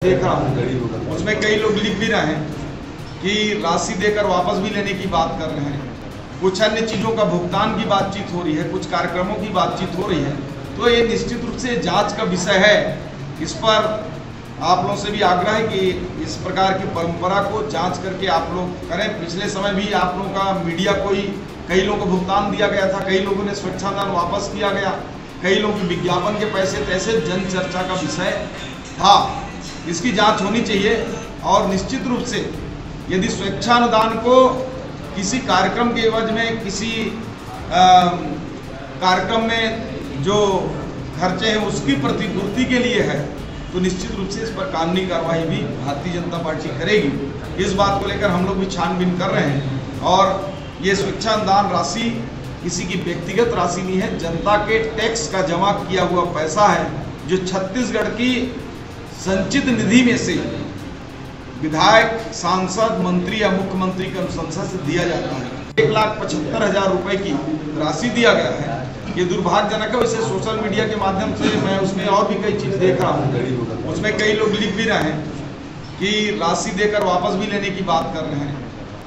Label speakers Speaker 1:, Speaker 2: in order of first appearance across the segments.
Speaker 1: देख रहा हूँ उसमें कई लोग लिख भी रहे हैं कि राशि देकर वापस भी लेने की बात कर रहे हैं, कुछ अन्य चीज़ों का भुगतान की बातचीत हो रही है, कुछ कार्यक्रमों की बातचीत हो रही है। तो ये निश्चित रूप से जांच का विषय है। इस पर आप लोगों से भी आग्रह है कि इस प्रकार की परंपरा को जांच करके आप लोग करें। पिछले समय भी आप लोगों का मीडिया कई लोगों को भुगतान दिया गया था, कई लोगों ने स्वेच्छादान वापस किया गया, कई लोगों के विज्ञापन के पैसे तैसे जन चर्चा का विषय था। इसकी जांच होनी चाहिए और निश्चित रूप से यदि स्वेच्छानुदान को किसी कार्यक्रम के एवज में, किसी कार्यक्रम में जो खर्चे हैं उसकी प्रतिपूर्ति के लिए है, तो निश्चित रूप से इस पर कानूनी कार्रवाई भी भारतीय जनता पार्टी करेगी। इस बात को लेकर हम लोग भी छानबीन कर रहे हैं और ये स्वेच्छानुदान राशि किसी की व्यक्तिगत राशि नहीं है, जनता के टैक्स का जमा किया हुआ पैसा है, जो छत्तीसगढ़ की संचित निधि में से विधायक, सांसद, मंत्री या मुख्यमंत्री के अनुशंसा से दिया जाता है। 1,75,000 रुपए की राशि दिया गया है। ये दुर्भाग्यजनक है। वैसे सोशल मीडिया के माध्यम से मैं उसमें और भी कई चीज देख रहा हूँ, उसमें कई लोग लिख भी रहे हैं कि राशि देकर वापस भी लेने की बात कर रहे हैं,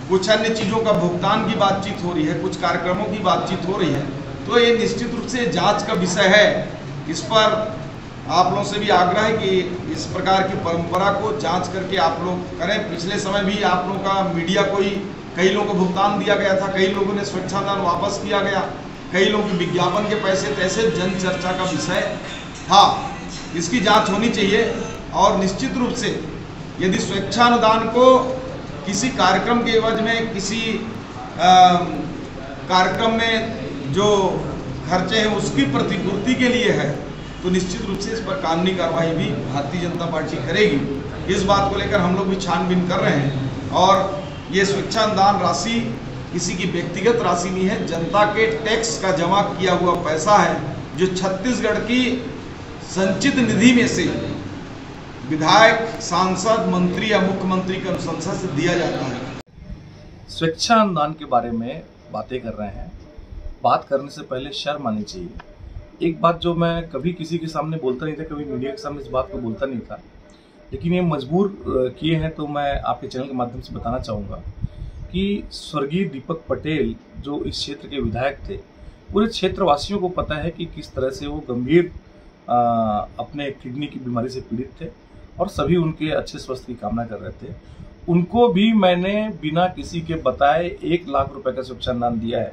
Speaker 1: कुछ अन्य चीज़ों का भुगतान की बातचीत हो रही है, कुछ कार्यक्रमों की बातचीत हो रही है। तो ये निश्चित रूप से जांच का विषय है। इस पर आप लोगों से भी आग्रह है कि इस प्रकार की परंपरा को जांच करके आप लोग करें। पिछले समय भी आप लोगों का मीडिया कई लोगों को भुगतान दिया गया था, कई लोगों ने स्वेच्छादान वापस किया गया, कई लोगों के विज्ञापन के पैसे तैसे जन चर्चा का विषय था। इसकी जांच होनी चाहिए और निश्चित रूप से यदि स्वेच्छानुदान को किसी कार्यक्रम के एवज में, किसी कार्यक्रम में जो खर्चे हैं उसकी प्रतिपूर्ति के लिए है, तो निश्चित रूप से इस पर कानूनी कार्रवाई भी भारतीय जनता पार्टी करेगी। इस बात को लेकर हम लोग भी छानबीन कर रहे हैं और ये स्वेच्छानुदान राशि किसी की व्यक्तिगत राशि नहीं है, जनता के टैक्स का जमा किया हुआ पैसा है, जो छत्तीसगढ़ की संचित निधि में से विधायक, सांसद, मंत्री या मुख्यमंत्री के अनुशंसा से दिया जाता है।
Speaker 2: स्वेच्छानुदान के बारे में बातें कर रहे हैं। बात करने से पहले शर्म आनी चाहिए। एक बात जो मैं कभी किसी के सामने बोलता नहीं था, कभी मीडिया के सामने इस बात को बोलता नहीं था, लेकिन ये मजबूर किए हैं, तो मैं आपके चैनल के माध्यम से बताना चाहूँगा कि स्वर्गीय दीपक पटेल जो इस क्षेत्र के विधायक थे, पूरे क्षेत्रवासियों को पता है कि किस तरह से वो गंभीर अपने किडनी की बीमारी से पीड़ित थे और सभी उनके अच्छे स्वास्थ्य की कामना कर रहे थे। उनको भी मैंने बिना किसी के बताए 1 लाख रुपए का स्वेच्छानुदान दिया है।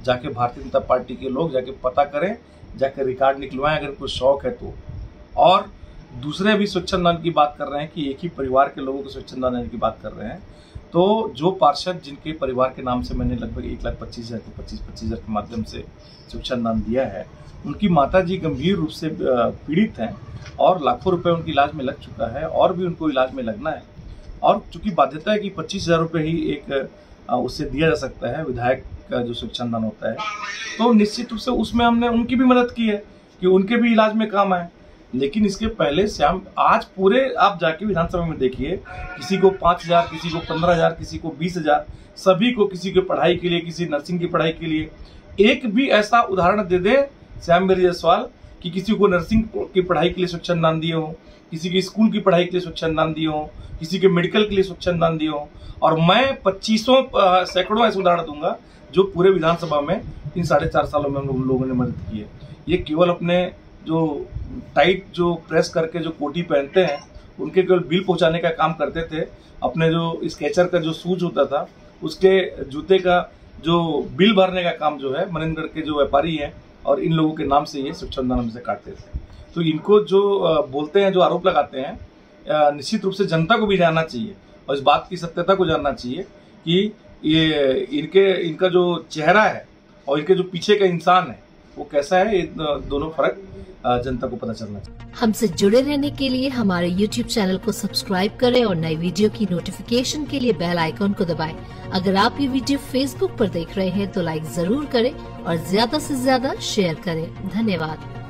Speaker 2: जाके भारतीय जनता पार्टी के लोग जाके पता करें, जाकर रिकॉर्ड निकलवाएं अगर कोई शौक है तो। और दूसरे भी स्वेच्छानुदान की बात कर रहे हैं कि एक ही परिवार के लोगों को स्वेच्छानुदान देने की बात कर रहे हैं। तो जो पार्षद जिनके परिवार के नाम से मैंने लगभग 1,25,000 को 25,000 के माध्यम से स्वेच्छानुदान दिया है, उनकी माताजी गंभीर रूप से पीड़ित हैं और लाखों रुपए उनके इलाज में लग चुका है और भी उनको इलाज में लगना है। और चूंकि बाध्यता है कि 25,000 रुपये ही एक उससे दिया जा सकता है, विधायक का जो स्वेच्छानुदान होता है, तो निश्चित रूप से उसमें हमने उनकी भी मदद की है कि उनके भी इलाज में काम आए। लेकिन इसके पहले श्याम, आज पूरे आप जाके विधानसभा में देखिए, किसी को 5,000, किसी को 15,000, किसी को 20,000, सभी को, किसी की पढ़ाई के लिए, किसी नर्सिंग की पढ़ाई के लिए। एक भी ऐसा उदाहरण दे दे श्याम मेरी जायसवाल कि किसी को नर्सिंग की पढ़ाई के लिए स्वेच्छानुदान दिए हो, किसी की स्कूल की पढ़ाई के लिए स्वेच्छानुदान दिए हो, किसी के मेडिकल के लिए स्वेच्छानुदान दिए हो। और मैं 25 सैकड़ों ऐसे उदाहरण दूंगा जो पूरे विधानसभा में इन 4.5 सालों में हम लोगों ने मदद की है। ये केवल अपने जो टाइट जो प्रेस करके जो कोटी पहनते हैं उनके केवल बिल पहुंचाने का काम करते थे। अपने जो स्केचर का जो शूज होता था उसके जूते का जो बिल भरने का काम जो है मनेंद्रगढ़ के जो व्यापारी हैं और इन लोगों के नाम से ये स्वेच्छानुदान से काटते थे। तो इनको जो बोलते हैं, जो आरोप लगाते हैं, निश्चित रूप से जनता को भी जानना चाहिए और इस बात की सत्यता को जानना चाहिए कि ये इनका जो चेहरा है और इनके जो पीछे का इंसान है वो कैसा है, ये दोनों फर्क जनता को पता चलना चाहिए।
Speaker 3: हमसे जुड़े रहने के लिए हमारे YouTube चैनल को सब्सक्राइब करें और नई वीडियो की नोटिफिकेशन के लिए बेल आइकॉन को दबाएं। अगर आप ये वीडियो Facebook पर देख रहे हैं तो लाइक जरूर करें और ज्यादा से ज्यादा शेयर करें। धन्यवाद।